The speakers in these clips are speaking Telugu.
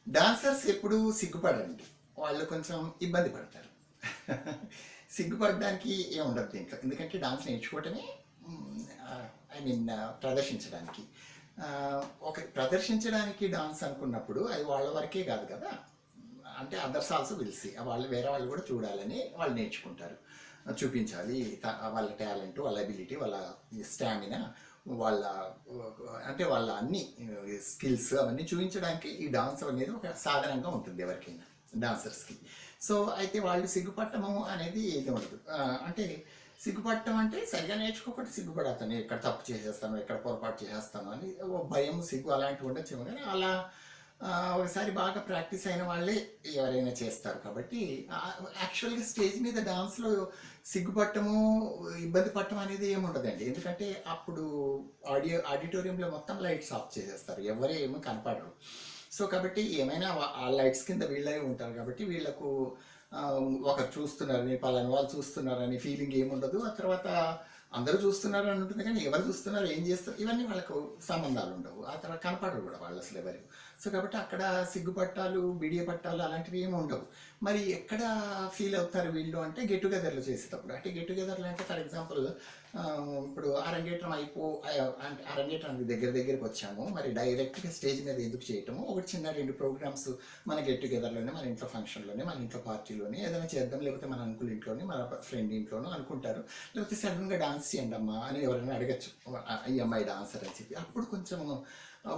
డాన్సర్స్ ఎప్పుడు సిగ్గుపడరండి. వాళ్ళు కొంచెం ఇబ్బంది పడతారు. సిగ్గుపడడానికి ఏముండదు దీంట్లో. ఎందుకంటే డాన్స్ నేర్చుకోవటమే ఐ మీన్ ప్రదర్శించడానికి. ప్రదర్శించడానికి డాన్స్ అనుకున్నప్పుడు అది వాళ్ళ వరకే కాదు కదా. అంటే అదర్స్ ఆల్సో విల్ సీ. వాళ్ళు వేరే వాళ్ళు కూడా చూడాలని వాళ్ళు నేర్చుకుంటారు. చూపించాలి వాళ్ళ టాలెంట్, వాళ్ళ అబిలిటీ, వాళ్ళ స్టామినా, వాళ్ళ అంటే వాళ్ళ అన్ని స్కిల్స్ అవన్నీ చూపించడానికి ఈ డాన్స్ అనేది ఒక సాధనంగా ఉంటుంది ఎవరికైనా, డాన్సర్స్కి. సో అయితే వాళ్ళు సిగ్గుపట్టము అనేది ఏది ఉండదు. అంటే సిగ్గుపడటం అంటే సరిగా నేర్చుకోకుండా సిగ్గుపడతాను, ఎక్కడ తప్పు చేసేస్తాను, ఎక్కడ పొరపాటు చేసేస్తాను అని ఓ భయం, సిగ్గు అలాంటివి ఉండొచ్చేమో. కానీ అలా ఒకసారి బాగా ప్రాక్టీస్ అయిన వాళ్ళే ఎవరైనా చేస్తారు. కాబట్టి యాక్చువల్గా స్టేజ్ మీద డాన్స్లో సిగ్గుపడటము, ఇబ్బంది పడటం అనేది ఏముండదండి. ఎందుకంటే అప్పుడు ఆడిటోరియంలో మొత్తం లైట్స్ ఆఫ్ చేసేస్తారు, ఎవరే ఏమో కనపడరు. సో కాబట్టి ఏమైనా ఆ లైట్స్ కింద వీళ్ళే ఉంటారు కాబట్టి వీళ్ళకు ఒకరు చూస్తున్నారని, పలానా వాళ్ళు చూస్తున్నారని ఫీలింగ్ ఏముండదు. ఆ తర్వాత అందరూ చూస్తున్నారు అని ఉంటుంది, కానీ ఎవరు చూస్తున్నారు, ఏం చేస్తారు, ఇవన్నీ వాళ్ళకు సంబంధాలు ఉండవు. ఆ తర్వాత కనపడరు కూడా వాళ్ళు అసలు ఎవరు. సో కాబట్టి అక్కడ సిగ్గుపట్టాలు, బిడియ పట్టాలు అలాంటివి ఏమి ఉండవు. మరి ఎక్కడ ఫీల్ అవుతారు వీళ్ళు అంటే గెట్ టుగెదర్లు చేసేటప్పుడు. అంటే గెట్ టుగెదర్లు అంటే ఫర్ ఎగ్జాంపుల్ ఇప్పుడు అరంగేట్రం అంటే అరంగేట్రానికి దగ్గరికి వచ్చాము, మరి డైరెక్ట్గా స్టేజ్ మీద ఎందుకు చేయటము, ఒకటి చిన్న 2 ప్రోగ్రామ్స్ మన గెట్ టుగెదర్లోనే, మన ఇంట్లో ఫంక్షన్లోనే, మన ఇంట్లో పార్టీలోనే ఏదైనా చేద్దాం, లేకపోతే మన అంకుల్ ఇంట్లోనే, మన ఫ్రెండ్ ఇంట్లోనో అనుకుంటారు. లేకపోతే సడన్గా డాన్స్ చేయండి అమ్మా అని ఎవరైనా అడగచ్చు, ఈ అమ్మాయి డాన్సర్ అని చెప్పి. అప్పుడు కొంచెం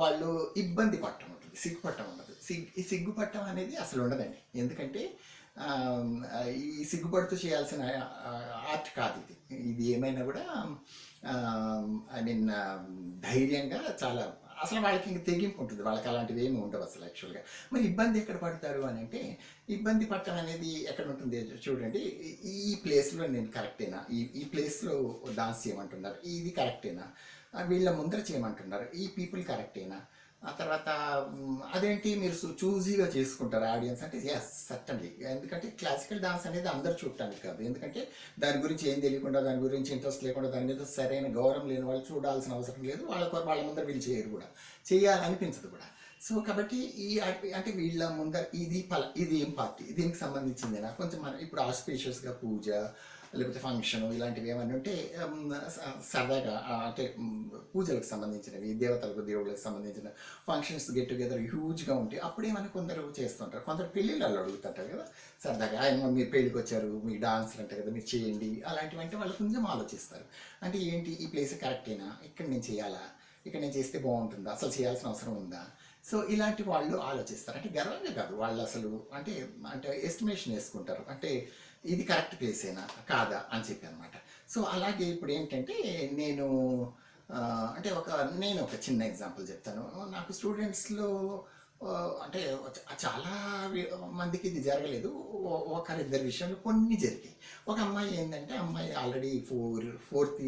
వాళ్ళు ఇబ్బంది పట్టడం ఉంటుంది, సిగ్గుపట్టం ఉండదు. ఈ సిగ్గుపట్టం అనేది అసలు ఉండదండి. ఎందుకంటే ఈ సిగ్గుపడుతూ చేయాల్సిన ఆర్ట్ కాదు ఇది. ఇది ఏమైనా కూడా ఐ మీన్ ధైర్యంగా చాలా, అసలు వాళ్ళకి ఇంక తెగింపు ఉంటుంది, వాళ్ళకి అలాంటివి ఏమి ఉండవు అసలు యాక్చువల్గా. మరి ఇబ్బంది ఎక్కడ పడతారు అని అంటే, ఇబ్బంది పడటం అనేది ఎక్కడ ఉంటుంది చూడండి. ఈ ప్లేస్లో నేను కరెక్టేనా, ఈ ప్లేస్లో డాన్స్ చేయమంటున్నారు, ఇది కరెక్టేనా, వీళ్ళ ముందర చేయమంటున్నారు, ఈ పీపుల్ కరెక్టేనా, ఆ తర్వాత అదేంటి మీరు చూజీగా చేసుకుంటారు ఆడియన్స్ అంటే, ఎస్ సర్టన్లీ. ఎందుకంటే క్లాసికల్ డాన్స్ అనేది అందరు చూడటానికి కాదు. ఎందుకంటే దాని గురించి ఏం తెలియకుండా, దాని గురించి ఇంట్రెస్ట్ లేకుండా, దాని మీద సరైన గౌరవం లేని వాళ్ళు చూడాల్సిన అవసరం లేదు. వాళ్ళ ముందర వీళ్ళు చేయరు కూడా, చేయాలనిపించదు కూడా. సో కాబట్టి అంటే వీళ్ళ ముందర ఇది ఏం పార్టీ, దీనికి సంబంధించిందేనా, కొంచెం మనం ఇప్పుడు ఆస్పీషియస్గా పూజ లేకపోతే ఫంక్షన్ ఇలాంటివి ఏమన్నా ఉంటే సరదాగా అంటే పూజలకు సంబంధించినవి, దేవతలకు దేవుళ్ళకి సంబంధించిన ఫంక్షన్స్ గెట్ టుగెదర్ హ్యూజ్గా ఉంటే అప్పుడేమని కొందరు చేస్తుంటారు. కొందరు పెళ్ళిళ్ళు అడుగుతుంటారు కదా సరదాగా, ఆయన మీరు పెళ్ళికి వచ్చారు, మీకు డాన్స్లు అంటే కదా, మీరు చేయండి అలాంటివి అంటే వాళ్ళు కొంచెం ఆలోచిస్తారు. అంటే ఏంటి, ఈ ప్లేస్ కరెక్టేనా, ఇక్కడ నేను చేయాలా, ఇక్కడ నేను చేస్తే బాగుంటుందా, అసలు చేయాల్సిన అవసరం ఉందా. సో ఇలాంటి వాళ్ళు ఆలోచిస్తారు. అంటే గర్వంగా కాదు, వాళ్ళు అసలు అంటే అంటే ఎస్టిమేషన్ వేసుకుంటారు, అంటే ఇది కరెక్ట్ ప్లేసేనా కాదా అని చెప్పి అనమాట. సో అలాగే ఇప్పుడు ఏంటంటే అంటే నేను ఒక చిన్న ఎగ్జాంపుల్ చెప్తాను. నాకు స్టూడెంట్స్లో అంటే చాలా మందికి ఇది జరగలేదు, ఒకరిద్దరి విషయంలో కొన్ని జరిగాయి. ఒక అమ్మాయి ఏంటంటే, అమ్మాయి ఆల్రెడీ ఫోర్త్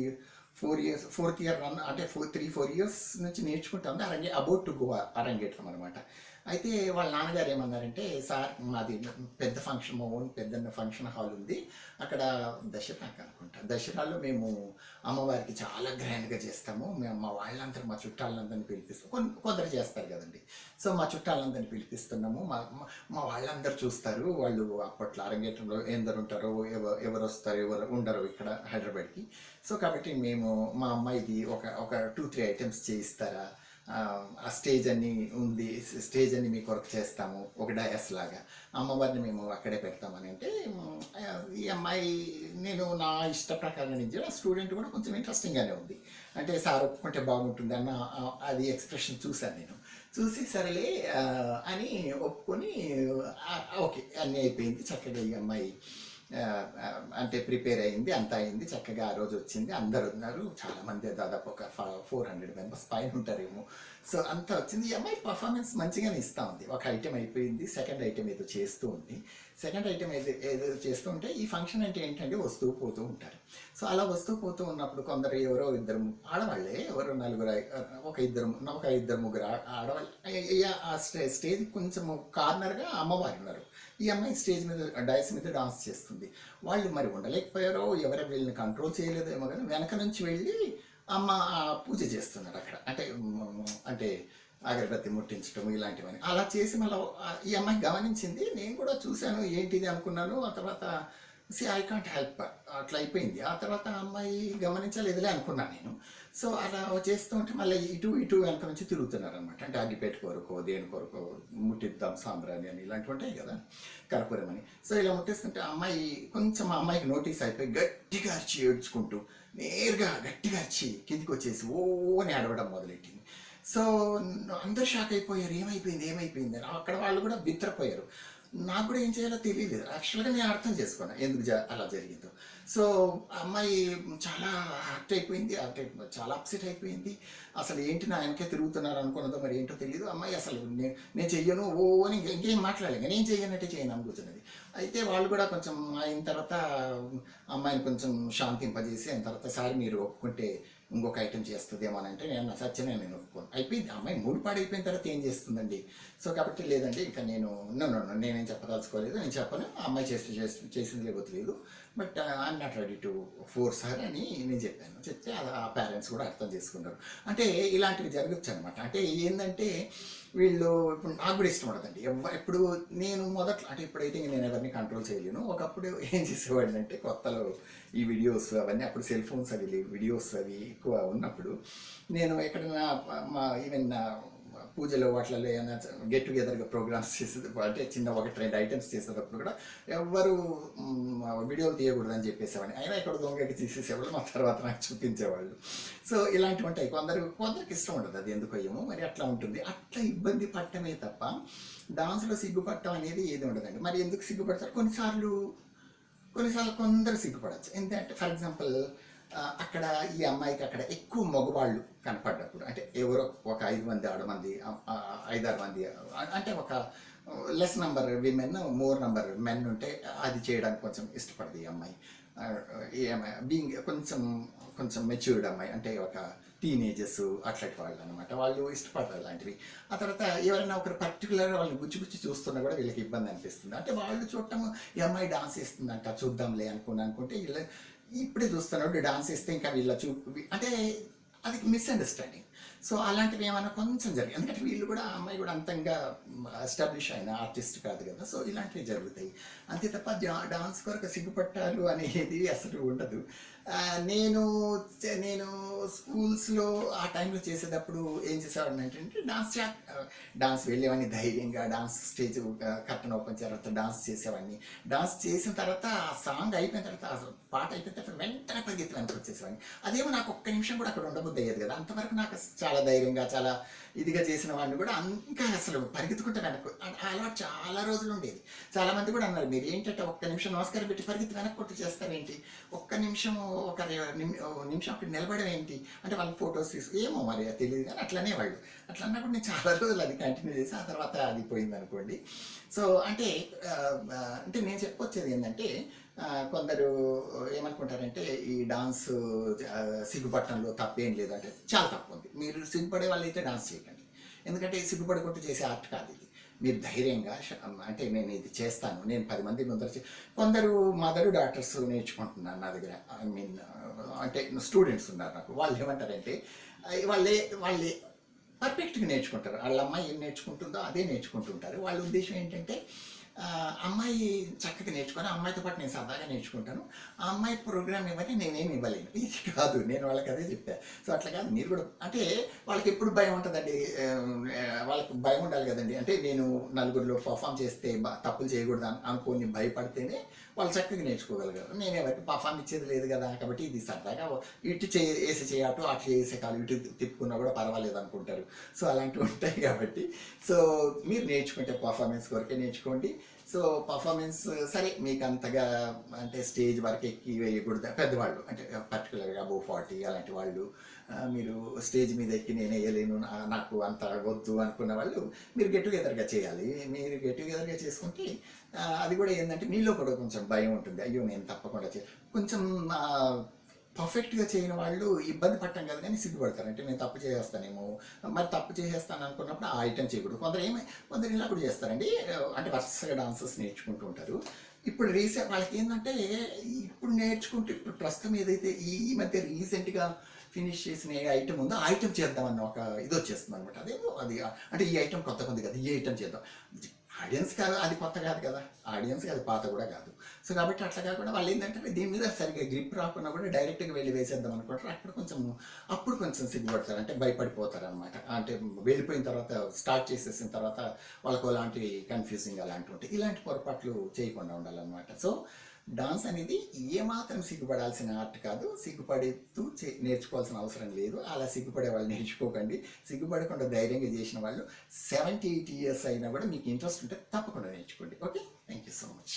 ఇయర్ రన్ అంటే 3-4 ఇయర్స్ నుంచి నేర్చుకుంటుంది, అబౌట్ టు గో అరంగేట్రం అనమాట. అయితే వాళ్ళ నాన్నగారు ఏమన్నారంటే, సార్ మాది పెద్ద ఫంక్షన్, మా ఓన్ పెద్ద ఫంక్షన్ హాల్ ఉంది, అక్కడ దసరాకి అనుకుంటా, దసరాలో మేము అమ్మవారికి చాలా గ్రాండ్గా చేస్తాము, మేము మా వాళ్ళందరూ, మా చుట్టాలందరినీ పిలిపిస్తాం, కొందరు చేస్తారు కదండి. సో మా చుట్టాలందరినీ పిలిపిస్తున్నాము, మా వాళ్ళందరూ చూస్తారు, వాళ్ళు అప్పట్లో అరంగేట్రంలో ఎందరు ఉంటారో, ఎవరు వస్తారు, ఎవరు ఉండరు ఇక్కడ హైదరాబాద్కి. సో కాబట్టి మా అమ్మాయిది ఒక 2-3 ఐటమ్స్ చేయిస్తారా, ఆ స్టేజ్ అన్నీ ఉంది, స్టేజ్ అన్ని మీ కొరకు చేస్తాము, ఒక డయాస్ లాగా, అమ్మవారిని మేము అక్కడే పెడతామని అంటే, ఈ అమ్మాయి నేను నా ఇష్ట ప్రకారం నుంచి, స్టూడెంట్ కూడా కొంచెం ఇంట్రెస్టింగ్గానే ఉంది, అంటే సార్ ఒప్పుకుంటే బాగుంటుంది అన్న అది ఎక్స్ప్రెషన్ చూశాను నేను. చూసి సరేలే అని ఒప్పుకొని ఓకే అన్నీ అయిపోయింది చక్కగా. ఈ అమ్మాయి అంటే ప్రిపేర్ అయింది, అంతా అయింది చక్కగా. ఆ రోజు వచ్చింది, అందరు ఉన్నారు, చాలామంది, దాదాపు ఒక 400 మెంబర్స్ పైన ఉంటారేమో. సో అంతా వచ్చింది. ఈ అమ్మాయి పర్ఫార్మెన్స్ మంచిగానే ఇస్తూ ఉంది. ఒక ఐటెం అయిపోయింది, సెకండ్ ఐటెం ఏదో చేస్తూ ఉంది. సెకండ్ ఐటెం ఏదో చేస్తూ ఉంటే, ఈ ఫంక్షన్ అంటే ఏంటంటే వస్తూ పోతూ ఉంటారు. సో అలా వస్తూ పోతూ ఉన్నప్పుడు కొందరు ఎవరో ఇద్దరు ఆడవాళ్ళే, ఎవరో నలుగురు, ఒక ఇద్దరు ముగ్గురు ఆడవాళ్ళు, ఆ స్టేజ్ కొంచెం కార్నర్గా అమ్మవారు ఉన్నారు. ఈ అమ్మాయి స్టేజ్ మీద డైస్ మీద డాన్స్ చేస్తుంది. వాళ్ళు మరి ఉండలేకపోయారో, ఎవరో వీళ్ళని కంట్రోల్ చేయలేదో ఏమో, కానీ వెనక నుంచి వెళ్ళి అమ్మ పూజ చేస్తున్నారు అక్కడ. అంటే అగరబత్తి ముట్టించడం ఇలాంటివన్నీ అలా చేసి మళ్ళీ ఈ అమ్మాయి గమనించింది. నేను కూడా చూశాను, ఏంటిది అనుకున్నాను. ఆ తర్వాత ఐ కాంట్ హెల్ప్, అట్లా అయిపోయింది. ఆ తర్వాత ఆ అమ్మాయి గమనించలేదులే అనుకున్నాను నేను. సో అలా చేస్తూ ఉంటే మళ్ళీ ఇటు ఇటు వెనక నుంచి తిరుగుతున్నారు అనమాట. అంటే అగ్గిపెట్టి కొరకో దేని కొరకో ముట్టిద్దాం సాంబ్రాణి అని ఇలాంటివి ఉంటాయి కదా, కర్పూరం అని. సో ఇలా ముట్టిస్తుంటే అమ్మాయి కొంచెం ఆ అమ్మాయికి నోటీస్ అయిపోయి గట్టిగా అరిచి ఏడ్చుకుంటూ నేరుగా గట్టిగా అరిచి కిందికి వచ్చేసి ఓ అని ఏడవడం మొదలెట్టింది. సో అందరూ షాక్ అయిపోయారు, ఏమైపోయింది ఏమైపోయింది అని. అక్కడ వాళ్ళు కూడా బిత్తరపోయారు. నాకు కూడా ఏం చేయాలో తెలియలేదు. యాక్చువల్గా నేను అర్థం చేసుకున్నాను ఎందుకు అలా జరిగిందో. సో అమ్మాయి చాలా హర్ట్ అయిపోయింది, చాలా అప్సెట్ అయిపోయింది. అసలు ఏంటి నా వెనకే తిరుగుతున్నారు అనుకున్నదో మరి ఏంటో తెలియదు. అమ్మాయి అసలు నేను చెయ్యను ఓ అని ఇంకేం మాట్లాడలేదు, నేను చెయ్యనట్టే చేయను అనుకుంటున్నది. అయితే వాళ్ళు కూడా కొంచెం అయిన తర్వాత అమ్మాయిని కొంచెం శాంతింపజేసి అయిన తర్వాత సార్ మీరు ఒప్పుకుంటే ఇంకొక ఐటెం చేస్తుందేమో అని అంటే నేను సత్యనే నేను ఒప్పుకోను. అయిపోయింది, అమ్మాయి మూడు పాడైపోయిన తర్వాత ఏం చేస్తుందండి. సో కాబట్టి లేదండి ఇంకా నేనేం చెప్పదలుచుకోలేదు, నేను చెప్పను, ఆ అమ్మాయి చేసింది లేకపోతే లేదు, but I'm not ready to force her అని నేను చెప్పాను. చెప్తే ఆ పేరెంట్స్ కూడా అర్థం చేసుకున్నారు. అంటే ఇలాంటివి జరగచ్చు అనమాట. అంటే ఏంటంటే వీళ్ళు ఇప్పుడు నాకు కూడా ఇష్టం ఉండదండి ఎప్పుడు నేను మొదట్లో, అంటే ఇప్పుడైతే నేను ఎవరిని కంట్రోల్ చేయలేను. ఒకప్పుడు ఏం చేసేవాడిని అంటే కొత్తలో ఈ వీడియోస్ అవన్నీ, అప్పుడు సెల్ ఫోన్స్ అవి లేవు, వీడియోస్ అవి ఎక్కువ ఉన్నప్పుడు నేను ఎక్కడైనా ఈవెన్ పూజలో వాటిలలో ఏమైనా గెట్ టుగెదర్గా ప్రోగ్రామ్స్ చేసేది అంటే చిన్న 1-2 ఐటమ్స్ చేసేటప్పుడు కూడా ఎవ్వరు వీడియోలు తీయకూడదని చెప్పేసేవాడిని. అయినా ఇక్కడ దొంగకి తీసేసేవాళ్ళు, మా తర్వాత నాకు చూపించేవాళ్ళు. సో ఇలాంటివి ఉంటాయి. కొందరికి ఇష్టం ఉండదు, అది ఎందుకు అయ్యేమో మరి అట్లా ఉంటుంది. అట్లా ఇబ్బంది పడటమే తప్ప డాన్స్లో సిగ్గుపడటం అనేది ఏది ఉండదండి. మరి ఎందుకు సిగ్గుపడతారు? కొన్నిసార్లు కొందరు సిగ్గుపడచ్చు. ఎందుకంటే ఫర్ ఎగ్జాంపుల్ అక్కడ ఈ అమ్మాయికి అక్కడ ఎక్కువ మగవాళ్ళు కనపడ్డప్పుడు, అంటే ఎవరో ఒక 5 మంది 6 మంది 5-6 మంది, అంటే ఒక less number women more number men ఉంటే అది చేయడానికి కొంచెం ఇష్టపడదు ఈ అమ్మాయి. ఈ అమ్మాయి బీయింగ్ కొంచెం మెచ్యూర్డ్ అమ్మాయి, అంటే ఒక టీనేజర్స్ అట్లాంటి వాళ్ళు అనమాట, వాళ్ళు ఇష్టపడతారు అలాంటివి. ఆ తర్వాత ఎవరైనా ఒకరు పర్టికులర్గా వాళ్ళని గుచ్చి చూస్తున్నా కూడా వీళ్ళకి ఇబ్బంది అనిపిస్తుంది. అంటే వాళ్ళు చూడటం ఈ అమ్మాయి డాన్స్ వేస్తుందంట చూద్దాంలే అనుకుంటే వీళ్ళు ఇప్పుడే చూస్తున్నాడు డాన్స్ వేస్తే ఇంకా వీళ్ళ అంటే అది మిస్అండర్స్టాండింగ్. సో అలాంటివి ఏమైనా కొంచెం జరిగాయి. ఎందుకంటే వీళ్ళు కూడా అమ్మాయి కూడా అంతంగా ఎస్టాబ్లిష్ అయిన ఆర్టిస్ట్ కాదు కదా. సో ఇలాంటివి జరుగుతాయి అంతే తప్ప డాన్స్ కొరకు సిగ్గుపట్టాలు అనేది అసలు ఉండదు. నేను స్కూల్స్లో ఆ టైంలో చేసేటప్పుడు ఏం చేసేవాడిని అంటే డాన్స్ వెళ్ళేవాడిని ధైర్యంగా. డాన్స్ స్టేజ్ కట్టను ఓపెన్ తర్వాత డాన్స్ చేసేవాడిని. డాన్స్ చేసిన తర్వాత ఆ సాంగ్ అయిపోయిన తర్వాత పాట అయిపోయిన తర్వాత వెంటనే పరిగెత్తి వెనక్కి వచ్చేసేవాడిని. అదేమో నాకు ఒక్క నిమిషం కూడా అక్కడ ఉండబుద్ధి అయ్యేది కదా. అంతవరకు నాకు చాలా ధైర్యంగా చాలా ఇదిగా చేసిన వాడిని కూడా ఇంకా అసలు పరిగెత్తుకుంటే వెనక్కు అలవాటు చాలా రోజులు ఉండేది. చాలామంది కూడా అన్నారు, మీరు ఏంటంటే ఒక్క నిమిషం నమస్కారం పెట్టి పరిగెత్తి వెనక్కి కొట్టి చేస్తారేంటి, ఒక్క నిమిషం ఒక నిమిషం అక్కడ నిలబడడం ఏంటి అంటే వాళ్ళు ఫొటోస్ ఏమో మరి తెలియదు కానీ అట్లనే వాళ్ళు అట్లా అన్నప్పుడు నేను చాలా రోజులు అది కంటిన్యూ చేసి ఆ తర్వాత అది పోయింది అనుకోండి. సో అంటే నేను చెప్పొచ్చేది ఏంటంటే కొందరు ఏమనుకుంటారంటే ఈ డాన్స్ సిగ్గుపట్టడంలో తప్పేం లేదు అంటే చాలా తప్పు ఉంది. మీరు సిగ్గుపడే వాళ్ళు అయితే డాన్స్ చేయకండి, ఎందుకంటే సిగ్గుపడకుండా చేసే ఆర్ట్ కాదు ఇది. మీరు ధైర్యంగా అంటే నేను ఇది చేస్తాను, నేను 10 మంది ముందర కొందరు మదర్ డాటర్స్ నేర్చుకుంటున్నారు నా దగ్గర. ఐ మీన్ అంటే స్టూడెంట్స్ ఉన్నారు నాకు. వాళ్ళు ఏమంటారంటే వాళ్ళే పర్ఫెక్ట్గా నేర్చుకుంటారు. వాళ్ళ అమ్మాయి ఏం నేర్చుకుంటుందో అదే నేర్చుకుంటుంటారు. వాళ్ళ ఉద్దేశం ఏంటంటే అమ్మాయి చక్కగా నేర్చుకొని అమ్మాయితో పాటు నేను సరదాగా నేర్చుకుంటాను, ఆ అమ్మాయి ప్రోగ్రామ్ ఇవ్వని నేనేమి ఇవ్వలేను. ఇది కాదు, నేను వాళ్ళకి అదే చెప్పాను. సో అట్లా కాదు, మీరు కూడా అంటే వాళ్ళకి ఎప్పుడు భయం ఉంటుందండి, వాళ్ళకి భయం ఉండాలి కదండి. అంటే నేను నలుగురిలో పర్ఫామ్ చేస్తే తప్పులు చేయకూడదు అనుకోని భయపడితేనే వాళ్ళు చక్కగా నేర్చుకోగలగారు. నేను ఎవరికి పర్ఫామ్ ఇచ్చేది లేదు కదా, కాబట్టి ఇది సరదాగా ఇటు వేసి చేయటం అటు వేసే కాదు ఇటు తిప్పుకున్నా కూడా పర్వాలేదు అనుకుంటారు. సో అలాంటివి ఉంటాయి కాబట్టి సో మీరు నేర్చుకుంటే పర్ఫార్మెన్స్ వరకే నేర్చుకోండి. సో పర్ఫార్మెన్స్ సరే మీకు అంతగా అంటే స్టేజ్ వరకు ఎక్కి వేయకూడదు. పెద్దవాళ్ళు అంటే పర్టికులర్గా అబోవ్ 40 అలాంటి వాళ్ళు మీరు స్టేజ్ మీద ఎక్కి నేను వేయలేను నాకు అంత వద్దు అనుకున్న వాళ్ళు మీరు గెట్ టుగెదర్గా చేయాలి. మీరు గెట్ టుగెదర్గా చేసుకుంటే అది కూడా ఏంటంటే మీలో కూడా కొంచెం భయం ఉంటుంది, అయ్యో నేను తప్పకుండా కొంచెం పర్ఫెక్ట్గా చేయని వాళ్ళు ఇబ్బంది పట్టం కదా కానీ సిగ్గుపడతారు. అంటే నేను తప్పు చేసేస్తానేమో, మరి తప్పు చేసేస్తాను అనుకున్నప్పుడు ఆ ఐటెం చేయకూడదు. కొందరు ఇలా కూడా చేస్తారండి, అంటే వరుసగా డాన్సెస్ నేర్చుకుంటూ ఉంటారు. ఇప్పుడు వాళ్ళకి ఏంటంటే ఇప్పుడు నేర్చుకుంటూ ఇప్పుడు ప్రస్తుతం ఏదైతే ఈ మధ్య రీసెంట్గా ఫినిష్ చేసిన ఏ ఐటమ్ ఉందో ఆ ఐటమ్ చేద్దామన్న ఒక ఇది వచ్చేస్తుంది అనమాట. అదేమో అది అంటే ఈ ఐటమ్ కొత్తగా ఉంది కదా, ఈ ఐటమ్ చేద్దాం. ఆడియన్స్ కాదు, అది కొత్త కాదు కదా, ఆడియన్స్కి అది పాత కూడా కాదు. సో కాబట్టి అట్లా కాకుండా వాళ్ళు ఏంటంటే దీని మీద సరిగ్గా గ్రిప్ రాకుండా కూడా డైరెక్ట్గా వెళ్ళి వేసేద్దాం అనుకుంటారు. అప్పుడు కొంచెం సిగ్గుపడతారు, అంటే భయపడిపోతారు అనమాట. అంటే వెళ్ళిపోయిన తర్వాత స్టార్ట్ చేసేసిన తర్వాత వాళ్ళకు అలాంటి కన్ఫ్యూజింగ్ అలాంటివి ఉంటాయి. ఇలాంటి పొరపాట్లు చేయకుండా ఉండాలన్నమాట. సో డాన్స్ అనేది ఏమాత్రం సిగ్గుపడాల్సిన ఆర్ట్ కాదు, సిగ్గుపడుతూ నేర్చుకోవాల్సిన అవసరం లేదు. అలా సిగ్గుపడే వాళ్ళు నేర్చుకోకండి. సిగ్గుపడకుండా ధైర్యంగా చేసిన వాళ్ళు 78 years అయినా కూడా మీకు ఇంట్రెస్ట్ ఉంటే తప్పకుండా నేర్చుకోండి. Okay, thank you so much.